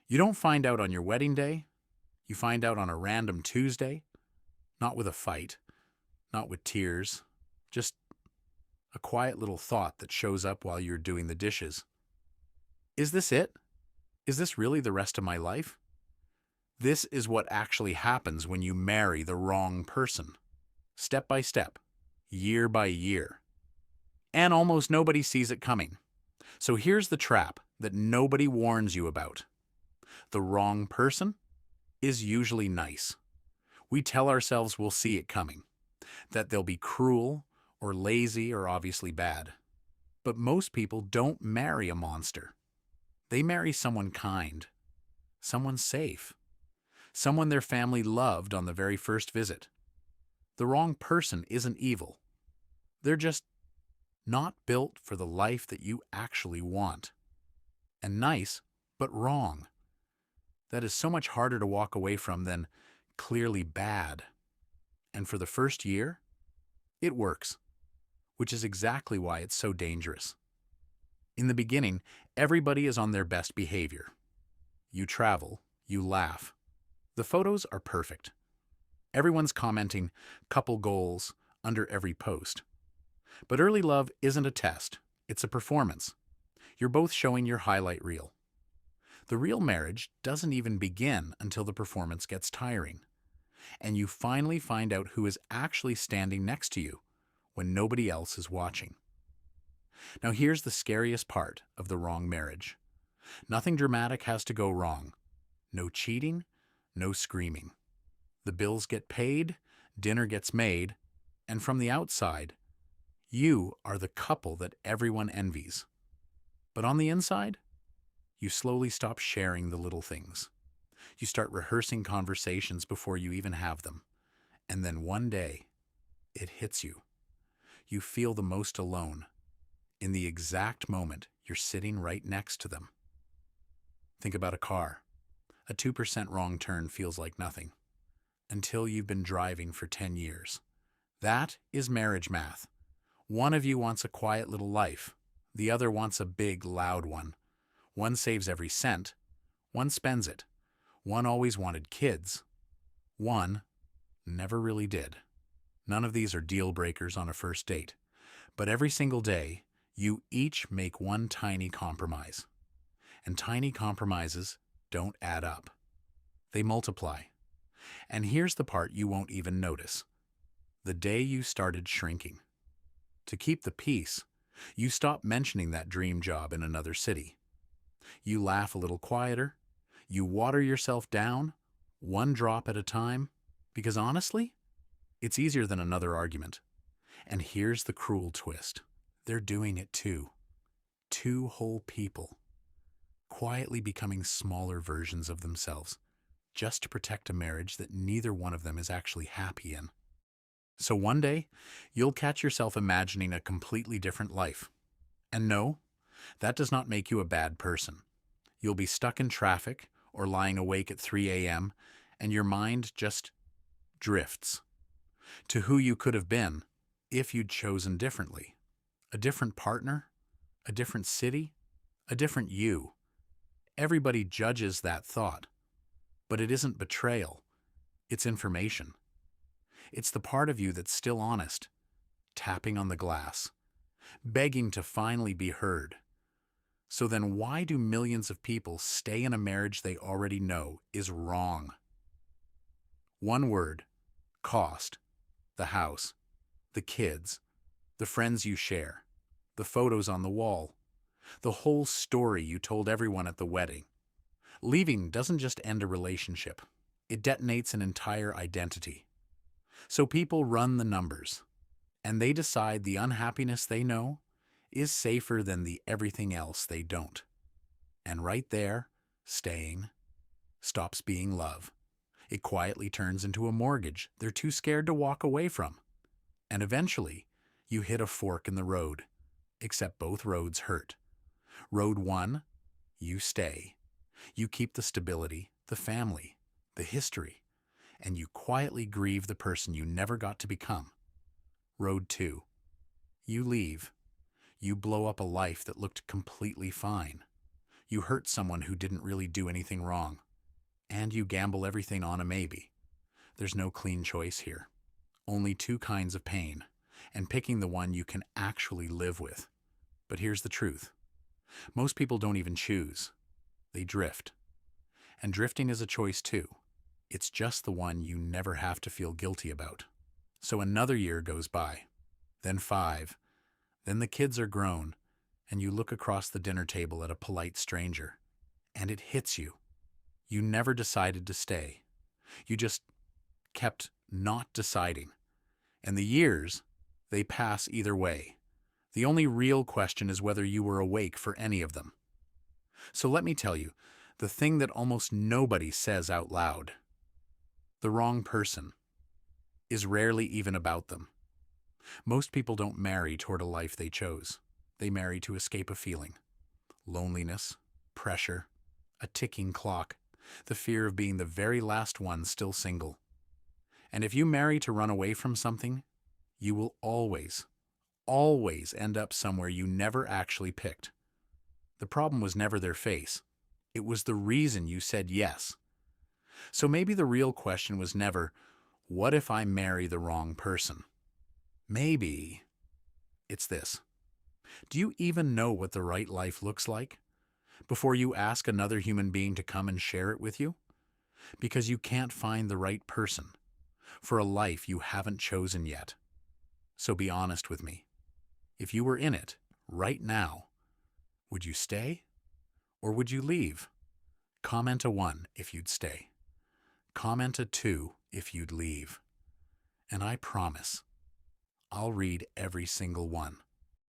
You don't find out on your wedding day. You find out on a random Tuesday, not with a fight, not with tears, just a quiet little thought that shows up while you're doing the dishes. Is this it? Is this really the rest of my life? This is what actually happens when you marry the wrong person. Step by step, year by year. And almost nobody sees it coming. So here's the trap that nobody warns you about. The wrong person is usually nice. We tell ourselves we'll see it coming, that they'll be cruel or lazy or obviously bad. But most people don't marry a monster. They marry someone kind, someone safe, someone their family loved on the very first visit. The wrong person isn't evil. They're just not built for the life that you actually want. And nice, but wrong. That is so much harder to walk away from than clearly bad. And for the first year, it works, which is exactly why it's so dangerous. In the beginning, everybody is on their best behavior. You travel, you laugh. The photos are perfect. Everyone's commenting couple goals under every post. But early love isn't a test, it's a performance. You're both showing your highlight reel. The real marriage doesn't even begin until the performance gets tiring, and you finally find out who is actually standing next to you when nobody else is watching. Now here's the scariest part of the wrong marriage. Nothing dramatic has to go wrong. No cheating, no screaming. The bills get paid, dinner gets made, and from the outside, you are the couple that everyone envies. But on the inside, you slowly stop sharing the little things. You start rehearsing conversations before you even have them. And then one day, it hits you. You feel the most alone in the exact moment you're sitting right next to them. Think about a car. A 2% wrong turn feels like nothing until you've been driving for 10 years. That is marriage math. One of you wants a quiet little life. The other wants a big, loud one. One saves every cent. One spends it. One always wanted kids. One never really did. None of these are deal breakers on a first date. But every single day, you each make one tiny compromise. And tiny compromises don't add up. They multiply. And here's the part you won't even notice. The day you started shrinking. To keep the peace, you stop mentioning that dream job in another city. You laugh a little quieter. You water yourself down, one drop at a time, because honestly, it's easier than another argument. And here's the cruel twist. They're doing it too. Two whole people, quietly becoming smaller versions of themselves, just to protect a marriage that neither one of them is actually happy in. So one day, you'll catch yourself imagining a completely different life. And no, that does not make you a bad person. You'll be stuck in traffic or lying awake at 3 a.m., and your mind just drifts to who you could have been if you'd chosen differently. A different partner, a different city, a different you. Everybody judges that thought, but it isn't betrayal. It's information. It's the part of you that's still honest, tapping on the glass, begging to finally be heard. So then why do millions of people stay in a marriage they already know is wrong? One word: cost. The house, the kids, the friends you share, the photos on the wall, the whole story you told everyone at the wedding. Leaving doesn't just end a relationship. It detonates an entire identity. So people run the numbers, and they decide the unhappiness they know is safer than the everything else they don't. And right there, staying stops being love. It quietly turns into a mortgage they're too scared to walk away from. And eventually, you hit a fork in the road, except both roads hurt. Road one, you stay. You keep the stability, the family, the history, and you quietly grieve the person you never got to become. Road two, you leave. You blow up a life that looked completely fine. You hurt someone who didn't really do anything wrong. And you gamble everything on a maybe. There's no clean choice here. Only two kinds of pain, and picking the one you can actually live with. But here's the truth. Most people don't even choose. They drift. And drifting is a choice too. It's just the one you never have to feel guilty about. So another year goes by, then 5, then the kids are grown, and you look across the dinner table at a polite stranger, and it hits you. You never decided to stay. You just kept not deciding. And the years, they pass either way. The only real question is whether you were awake for any of them. So let me tell you, the thing that almost nobody says out loud, the wrong person, is rarely even about them. Most people don't marry toward a life they chose. They marry to escape a feeling. Loneliness, pressure, a ticking clock, the fear of being the very last one still single. And if you marry to run away from something, you will always end up somewhere you never actually picked. The problem was never their face. It was the reason you said yes. So maybe the real question was never, what if I marry the wrong person? Maybe it's this. Do you even know what the right life looks like before you ask another human being to come and share it with you? Because you can't find the right person for a life you haven't chosen yet. So be honest with me. If you were in it right now, would you stay or would you leave? Comment a 1 if you'd stay. Comment a 2 if you'd leave. And I promise, I'll read every single one.